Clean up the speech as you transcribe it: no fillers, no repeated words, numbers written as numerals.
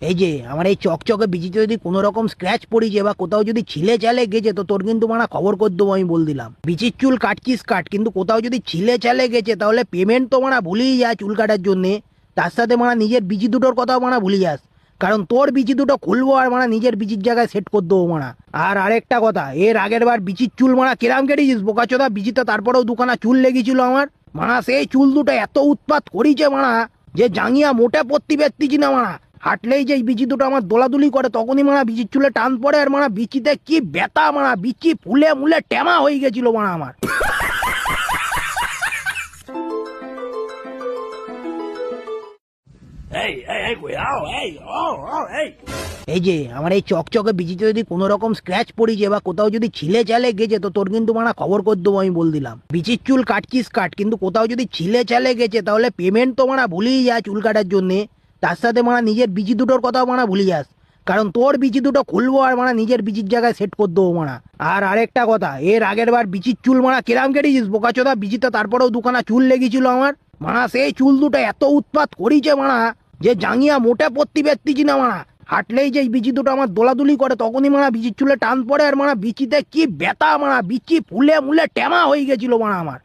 এই যে আমার এই চকচকে বিচিতে যদি কোনো রকম স্ক্র্যাচ পড়িছে বা কোথাও যদি ছিলে চালে গেছে তো তোর কিন্তু মানা খবর করে দেবো আমি বল দিলাম। বিচির চুল কাটছিস কাট, কিন্তু কোথাও যদি ছিলে চালে গেছে তাহলে পেমেন্ট তো মানা ভুলেই যা চুল কাটার জন্যে, তার সাথে মানা নিজের বিচি দুটোর কথাও মানা ভুলে যাস, কারণ তোর বিচি দুটো খুলবো আর মানা নিজের বিচির জায়গায় সেট করে দেবো মানা। আর আরেকটা কথা, এর আগের বার বিচির চুল মানা কেরাম কেটেছিস বোকাচোদা, বিচিতে তারপরেও দুখানা চুল লেগেছিল আমার মানা, সেই চুল দুটো এত উৎপাত করিছে মানা যে জাঙ্গিয়া মোটে পত্তি পেত্তিছি না মানা, হাঁটলেই যে বিচি দুটো আমার দোলাদুলি করে তখনই মানা বিচির চুলে টান পড়ে, আর মানা বিচিতে কি ব্যথা মানা, বিচি ফুলে মুলে টেমা হয়ে গেছিল মানা আমার। এই যে আমার এই চকচকে বিচিতে যদি কোনো রকম স্ক্র্যাচ পড়িছে বা কোথাও যদি ছিলে চালে গেছে তো তোর কিন্তু মানা খবর করে দেবো আমি বল দিলাম। বিচির চুল কাটছিস কাট, কিন্তু কোথাও যদি ছিলে চালে গেছে তাহলে পেমেন্ট তো মানা ভুলেই যা চুল কাটার জন্যে, তার সাথে মানা নিজের বিচি দুটোর কথাও মানা ভুলে যাস, কারণ তোর বিচি দুটো খুলবো আর মানা নিজের বিচির জায়গায় সেট করে দেবো মানা। আর আরেকটা কথা, এর আগের বার বিচির চুল মানা কেরাম কেটেছিস বোকাচোদা, বিচিতে তারপরেও দুখানা চুল লেগেছিল আমার মানা, সেই চুল দুটো এত উৎপাত করিছে মানা যে জাঙ্গিয়া মোটে পত্তি পেত্তিছি না মানা, হাঁটলেই যে বিচি দুটো আমার দোলাদুলি করে তখনই মানা বিচির চুলে টান পড়ে, আর মানা বিচিতে কি ব্যথা মানা, বিচি ফুলে মুলে টেমা হয়ে গেছিল মানা আমার।